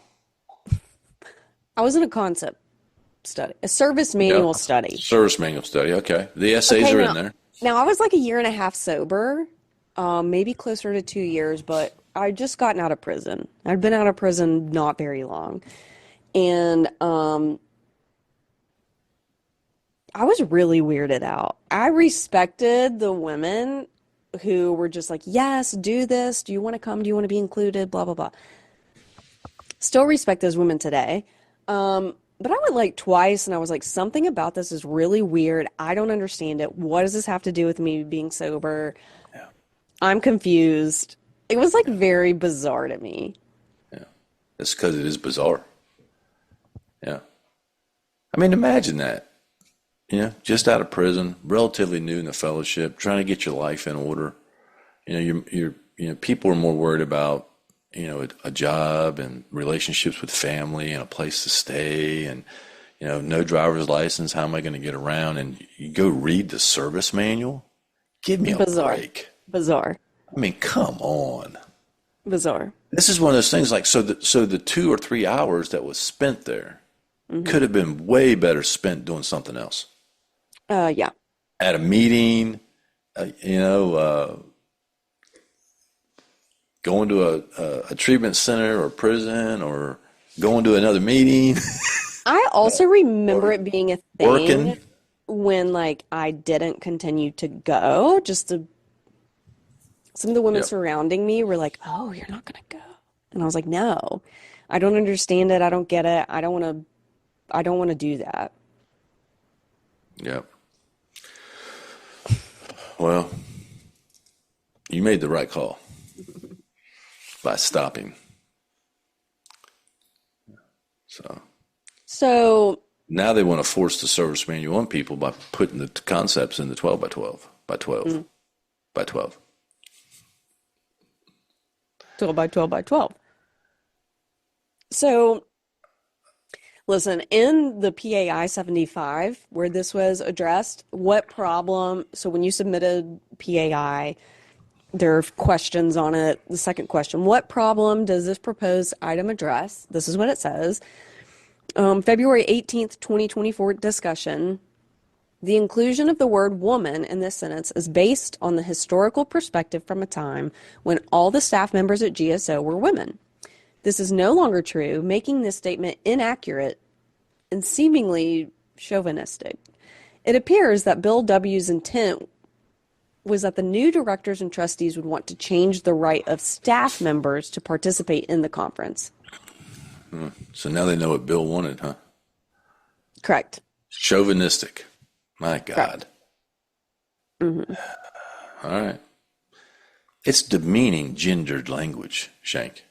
I was in a concept study, a service Yep. manual study. Service manual study. Okay. The essays Okay, are now, in there. now I was like a year and a half sober, maybe closer to 2 years, but I'd just gotten out of prison. I'd been out of prison not very long. And I was really weirded out. I respected the women who were just like, yes, do this. Do you want to come? Do you want to be included? Blah, blah, blah. Still respect those women today. But I went like twice and I was like, something about this is really weird. I don't understand it. What does this have to do with me being sober? Yeah. I'm confused. It was like very bizarre to me. Yeah. It's because it is bizarre. Yeah. I mean, imagine that. You know, just out of prison, relatively new in the fellowship, trying to get your life in order. You know, people are more worried about, a job and relationships with family and a place to stay and, no driver's license. How am I going to get around? And you go read the service manual? Give me a Bizarre. break. Bizarre. I mean, come on. Bizarre. This is one of those things like, so the 2 or 3 hours that was spent there could have been way better spent doing something else. Yeah. At a meeting, going to a treatment center or prison or going to another meeting, I also remember it being a thing working. when like I didn't continue to go. Some of the women Yep. surrounding me were like, "Oh, you're not gonna go," and I was like, "No, I don't understand it. I don't get it. I don't want to. I don't want to do that." Yep. Well, you made the right call by stopping. So Now they want to force the service manual on people by putting the concepts in the 12 by 12 by 12 by 12. 12 by 12 by 12. So Listen, in the PAI 75, where this was addressed, what problem? So when you submitted PAI, there are questions on it. The second question, what problem does this proposed item address? This is what it says. February 18th, 2024 discussion. The inclusion of the word woman in this sentence is based on the historical perspective from a time when all the staff members at GSO were women. This is no longer true, making this statement inaccurate and seemingly chauvinistic. It appears that Bill W.'s intent was that the new directors and trustees would want to change the right of staff members to participate in the conference. So now they know what Bill wanted, huh? Correct. Chauvinistic. My God. Mm-hmm. All right. It's demeaning gendered language, Shank.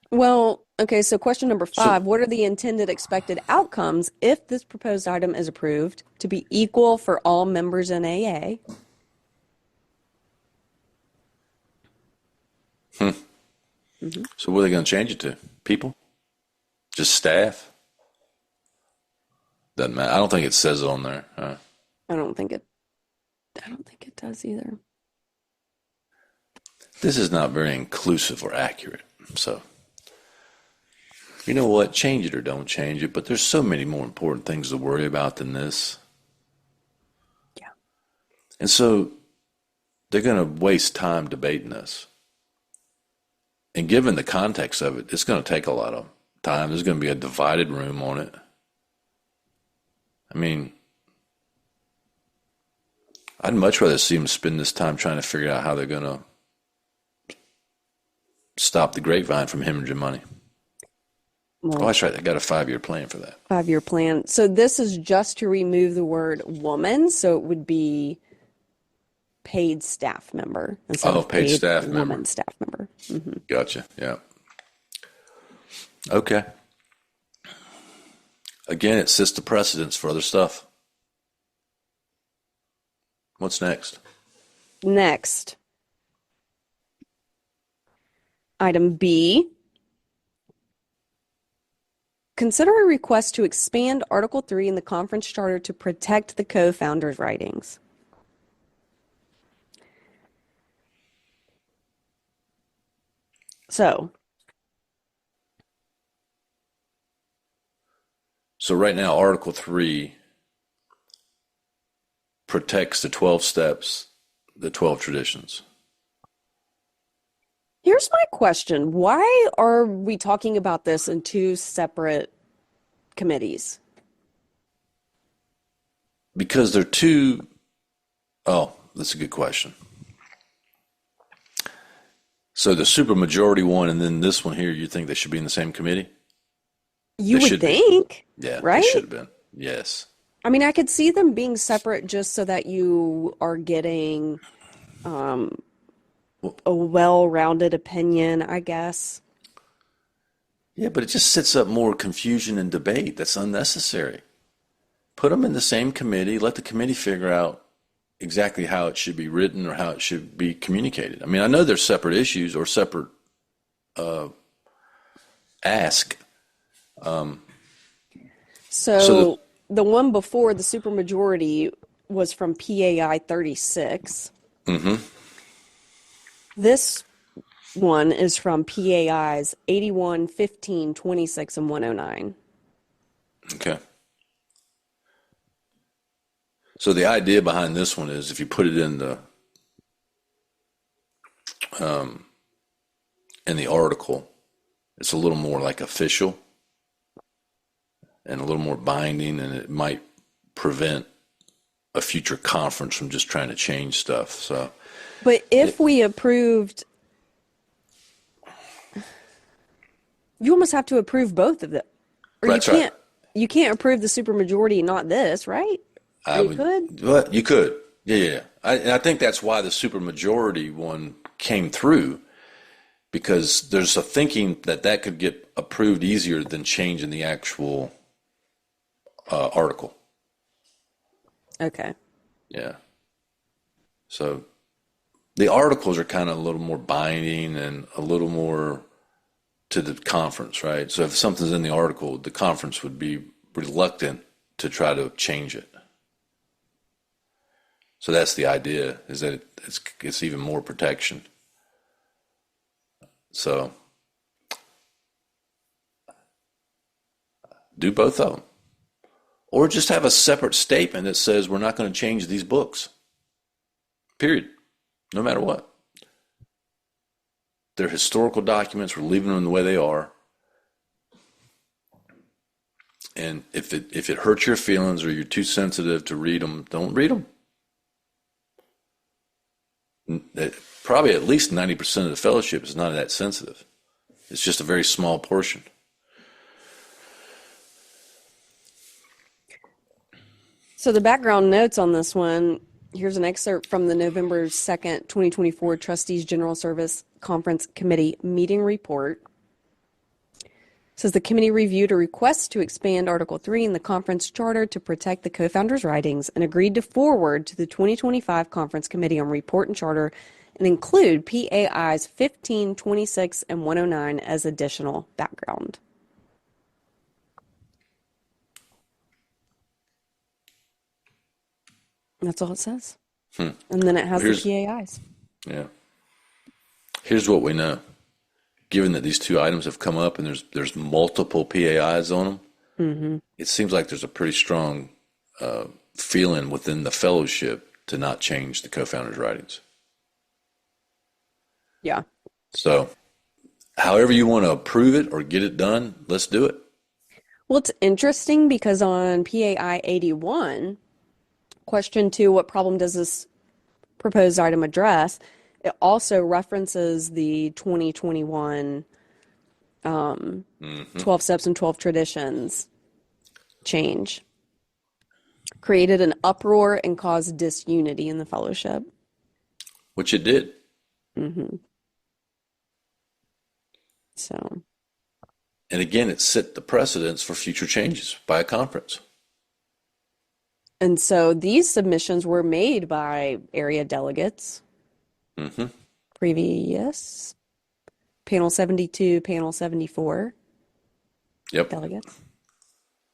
Well, okay, so question number 5, So, what are the intended expected outcomes if this proposed item is approved to be equal for all members in AA? so what are they going to change it to? People? Just staff? Doesn't matter. I don't think it says it on there. I don't think it does either. This is not very inclusive or accurate. So, you know what? Change it or don't change it. But there's so many more important things to worry about than this. Yeah. And so they're going to waste time debating this. And given the context of it, it's going to take a lot of time. There's going to be a divided room on it. I mean, I'd much rather see them spend this time trying to figure out how they're going to stop the grapevine from hemorrhaging money. Well, Oh, that's right. They got a 5-year plan for that. 5-year plan. So this is just to remove the word woman, so it would be paid staff member instead Oh, of paid staff woman member. staff member. Mm-hmm. Gotcha. Yeah. Okay. Again, it sets the precedence for other stuff. What's next? Next, item B. Consider a request to expand Article 3 in the conference charter to protect the co-founders' writings. So right now, Article 3 protects the 12 steps, the 12 traditions. here's my question. Why are we talking about this in 2 separate committees? Because they're two. Oh, that's a good question. So the supermajority one and then this one here, you think they should be in the same committee? You They would should be. think, Yeah, they right? should have been. Yes. I mean, I could see them being separate just so that you are getting Well, a well-rounded opinion, I guess. yeah, but it just sets up more confusion and debate. That's unnecessary. Put them in the same committee. Let the committee figure out exactly how it should be written or how it should be communicated. I mean, I know there's separate issues or separate ask. So So the one before the supermajority was from PAI 36. This one is from PAIs 81, 15, 26, and 109. okay. So the idea behind this one is if you put it in the article, it's a little more like official and a little more binding, and it might prevent a future conference from just trying to change stuff. So But if it, we approved, you almost have to approve both of them. Or that's right. you can't approve the supermajority and not this, right? Or I you would, could? but you could, yeah. And I think that's why the supermajority one came through because there's a thinking that that could get approved easier than changing the actual article. Okay. Yeah. So the articles are kind of a little more binding and a little more to the conference, right? So if something's in the article, the conference would be reluctant to try to change it. So that's the idea, is that it's even more protection. So do both of them. Or just have a separate statement that says we're not going to change these books. Period. No matter what. They're historical documents. We're leaving them the way they are. And if it hurts your feelings or you're too sensitive to read them, don't read them. Probably at least 90% of the fellowship is not that sensitive. It's just a very small portion. So the background notes on this one, here's an excerpt from the November 2nd, 2024 Trustees General Service Conference Committee meeting report. It says the committee reviewed a request to expand Article 3 in the conference charter to protect the co-founders' writings and agreed to forward to the 2025 Conference Committee on Report and Charter and include PAIs 15, 26, and 109 as additional background. That's all it says. And then it has the PAIs. Yeah. Here's what we know. Given that these two items have come up and there's multiple PAIs on them, it seems like there's a pretty strong feeling within the fellowship to not change the co-founders' writings. Yeah. So however you want to approve it or get it done, let's do it. Well, it's interesting because on PAI 81, question 2, what problem does this proposed item address? It also references the 2021 12 Steps and 12 Traditions change. Created an uproar and caused disunity in the fellowship. Which it did. So. And again, it set the precedence for future changes by a conference. And so these submissions were made by area delegates. Previous. Panel 72, Panel 74. Yep. Delegates.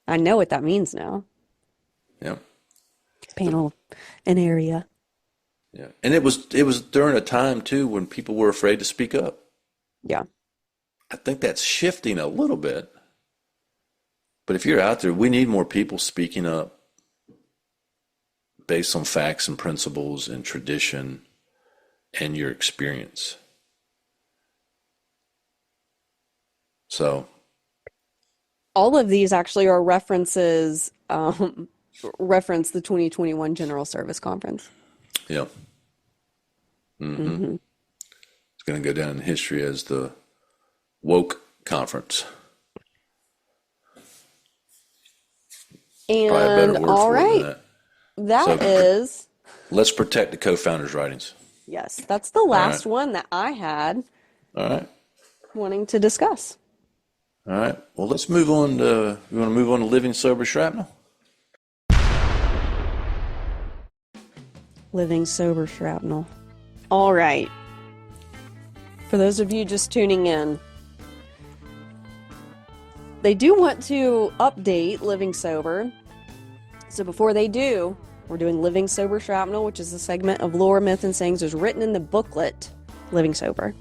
I know what that means now. Yeah. Panel and area. Yeah. And it was during a time too when people were afraid to speak up. Yeah. I think that's shifting a little bit. But if you're out there, we need more people speaking up based on facts and principles and tradition and your experience. So all of these actually are references, reference the 2021 General Service Conference. Yeah. It's going to go down in history as the woke conference. And probably a better word all for it right, than that is. Let's protect the co-founders' writings. Yes, that's the last one that I had. All right. Wanting to discuss. All right. Well, let's move on to. You want to move on to living sober shrapnel? Living sober shrapnel. All right. For those of you just tuning in, they do want to update Living Sober. So before they do, we're doing Living Sober Shrapnel, which is a segment of lore, myth, and sayings as written in the booklet, Living Sober.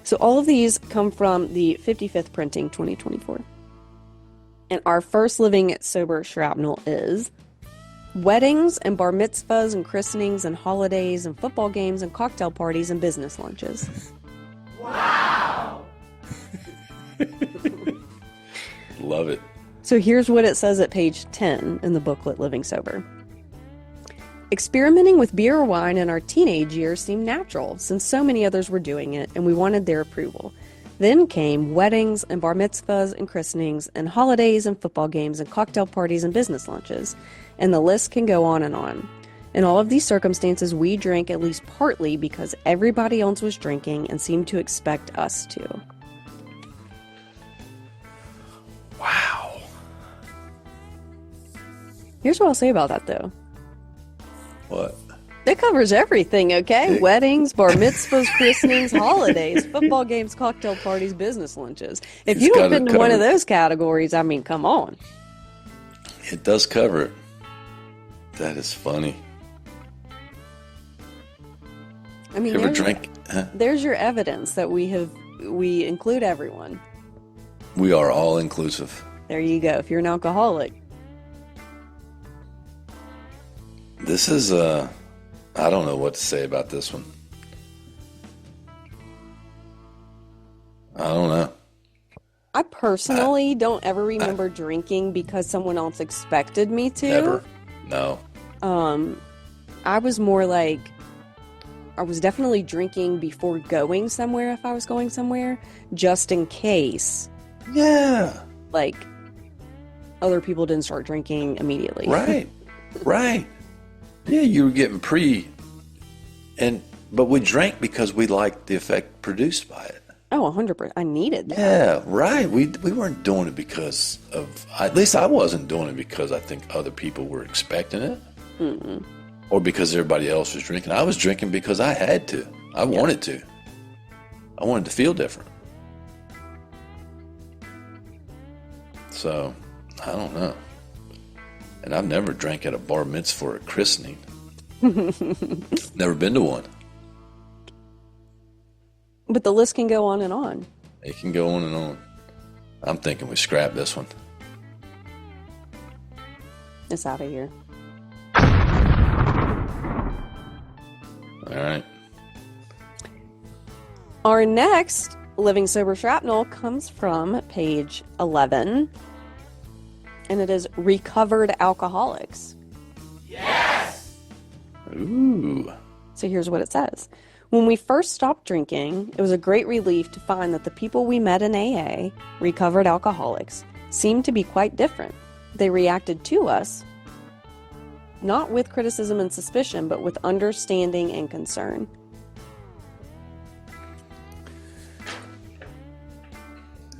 So all of these come from the 55th printing, 2024. And our first Living Sober Shrapnel is weddings and bar mitzvahs and christenings and holidays and football games and cocktail parties and business lunches. Wow! Love it. So here's what it says at page 10 in the booklet, Living Sober. Experimenting with beer or wine in our teenage years seemed natural, since so many others were doing it, and we wanted their approval. Then came weddings and bar mitzvahs and christenings and holidays and football games and cocktail parties and business lunches, and the list can go on and on. In all of these circumstances, we drank at least partly because everybody else was drinking and seemed to expect us to. Wow. Here's what I'll say about that, though. What? That covers everything, okay? Weddings, bar mitzvahs, christenings, holidays, football games, cocktail parties, business lunches. If you don't fit into one of those categories, I mean, come on. It does cover it. That is funny. I mean, You ever drink? there's your evidence that we include everyone. We are all inclusive. There you go. If you're an alcoholic. This is I don't know what to say about this one. I don't know. I personally don't ever remember drinking because someone else expected me to. Ever? No. I was more like, I was definitely drinking before going somewhere if I was going somewhere, just in case. Yeah. Like, other people didn't start drinking immediately. Right. Right. Yeah, you were getting but we drank because we liked the effect produced by it. Oh, 100%. I needed that. Yeah, right. We weren't doing it because of, at least I wasn't doing it because I think other people were expecting it. Mm-mm. Or because everybody else was drinking. I was drinking because I had to. I wanted to. I wanted to feel different. So, I don't know. And I've never drank at a bar mitzvah or a christening. Never been to one. But the list can go on and on. It can go on and on. I'm thinking we scrap this one. It's out of here. All right. Our next Living Sober Shrapnel comes from page 11. And it is Recovered Alcoholics. Yes! Ooh. So here's what it says. When we first stopped drinking, it was a great relief to find that the people we met in AA, recovered alcoholics, seemed to be quite different. They reacted to us, not with criticism and suspicion, but with understanding and concern.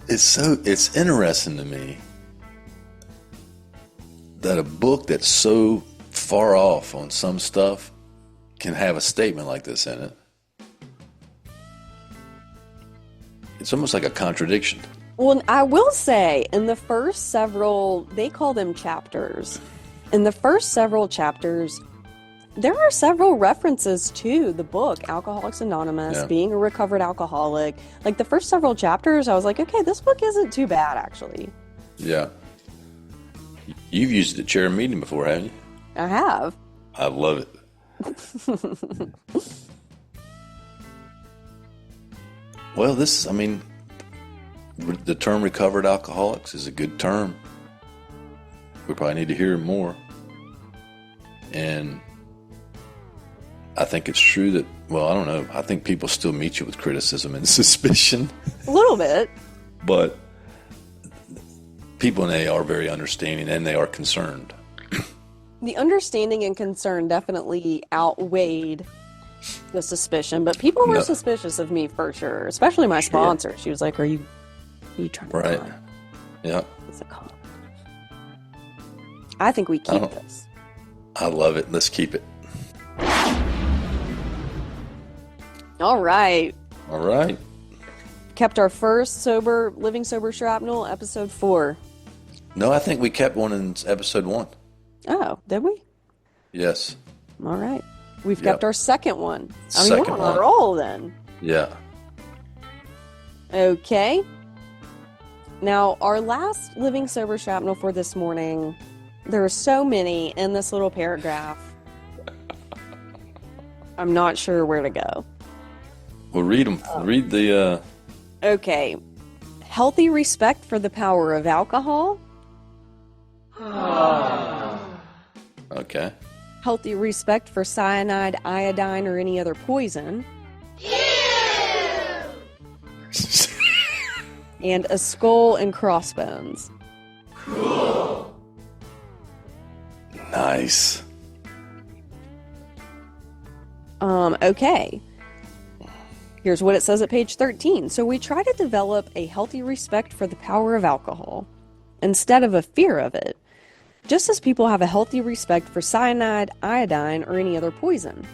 It's interesting to me that a book that's so far off on some stuff can have a statement like this in it. It's almost like a contradiction. Well, I will say, in the first several, they call them chapters. In the first several chapters, there are several references to the book, Alcoholics Anonymous, being a recovered alcoholic. Like, the first several chapters, I was like, okay, this book isn't too bad, actually. Yeah. You've used it to chair a meeting before, haven't you? I have. I love it. Well, the term recovered alcoholics is a good term. We probably need to hear it more. And I think it's true that, well, I don't know. I think people still meet you with criticism and suspicion. A little bit. But people in AA are very understanding and they are concerned. The understanding and concern definitely outweighed the suspicion, but people were suspicious of me for sure, especially my sponsor. She was like, are you trying to Right. lie? Yeah. It's a con. I think we keep this. I love it. Let's keep it. All right. All right. Kept our first Living Sober Shrapnel, episode 4. No, I think we kept one in episode 1. Oh, did we? Yes. All right. We've kept our second one. I mean, Second we're on one. a roll then. Yeah. Okay. Now, our last Living Sober Shrapnel for this morning, there are so many in this little paragraph. I'm not sure where to go. Well, read them. Read the... Okay. Healthy respect for the power of alcohol. Okay. Healthy respect for cyanide, iodine, or any other poison. And a skull and crossbones. Nice. Okay. Here's what it says at page 13. So we try to develop a healthy respect for the power of alcohol instead of a fear of it. just as people have a healthy respect for cyanide, iodine, or any other poison.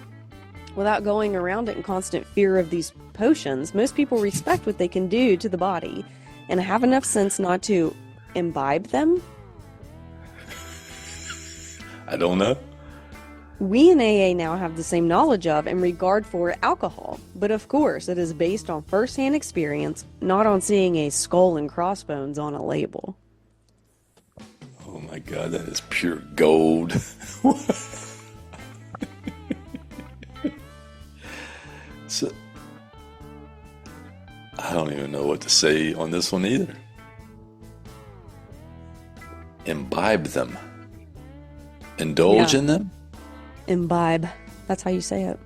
Without going around it in constant fear of these potions, most people respect what they can do to the body and have enough sense not to imbibe them. I don't know. We in AA now have the same knowledge of and regard for alcohol, but of course it is based on first-hand experience, not on seeing a skull and crossbones on a label. Oh my God, that is pure gold. So, I don't even know what to say on this one either. Imbibe them. Indulge in them? Imbibe. That's how you say it.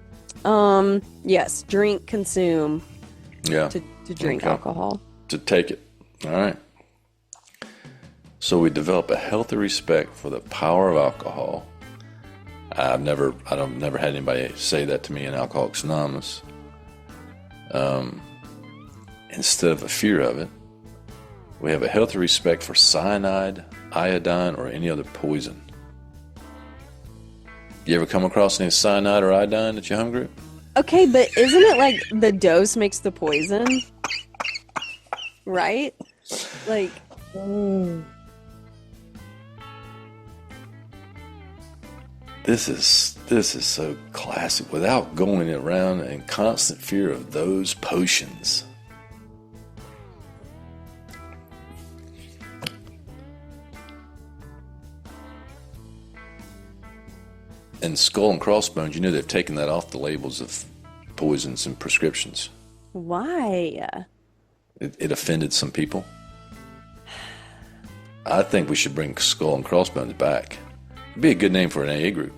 Yes, drink, consume. Yeah. To drink alcohol. To take it. All right. So we develop a healthy respect for the power of alcohol. I've never had anybody say that to me in Alcoholics Anonymous. Instead of a fear of it, we have a healthy respect for cyanide, iodine, or any other poison. You ever come across any cyanide or iodine at your home group? Okay, but isn't it like the dose makes the poison? Right? Like, This is so classic. Without going around in constant fear of those potions. And skull and crossbones, you know they've taken that off the labels of poisons and prescriptions. why? It offended some people. I think we should bring skull and crossbones back. It'd be a good name for an AA group.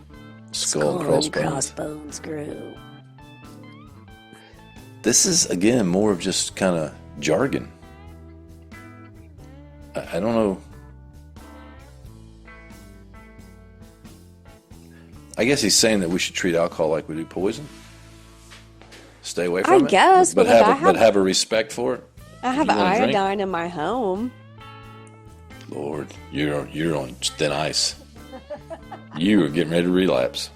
Skull and crossbones group. This is, again, more of just kind of jargon. I don't know. I guess he's saying that we should treat alcohol like we do poison. Stay away from it. I guess, but but have a respect for it. I have You wanna drink? iodine in my home. Lord, you're on thin ice. You are getting ready to relapse.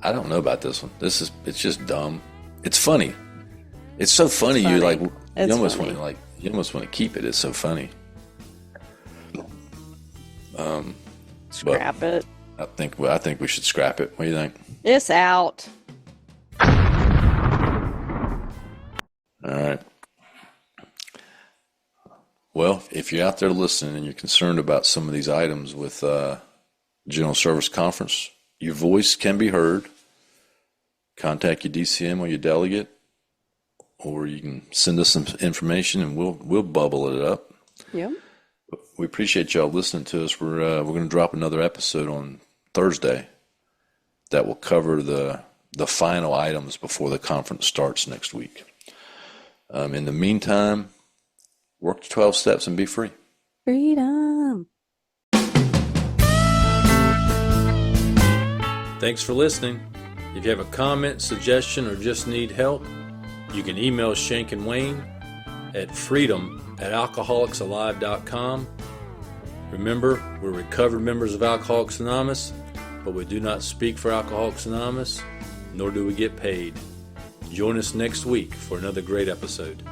I don't know about this one. It's just dumb. It's funny. It's so funny. It's You funny. like It's you almost funny. want to keep it. It's so funny. Scrap it. I think we should scrap it. What do you think? It's out. All right. Well, if you're out there listening and you're concerned about some of these items with General Service Conference, your voice can be heard. Contact your DCM or your delegate, or you can send us some information and we'll bubble it up. Yep. We appreciate y'all listening to us. We're going to drop another episode on Thursday that will cover the final items before the conference starts next week. In the meantime, work the 12 steps and be free. Freedom. Thanks for listening. If you have a comment, suggestion, or just need help, you can email Shank and Wayne at freedom@alcoholicsalive.com. Remember, we're recovered members of Alcoholics Anonymous, but we do not speak for Alcoholics Anonymous, nor do we get paid. Join us next week for another great episode.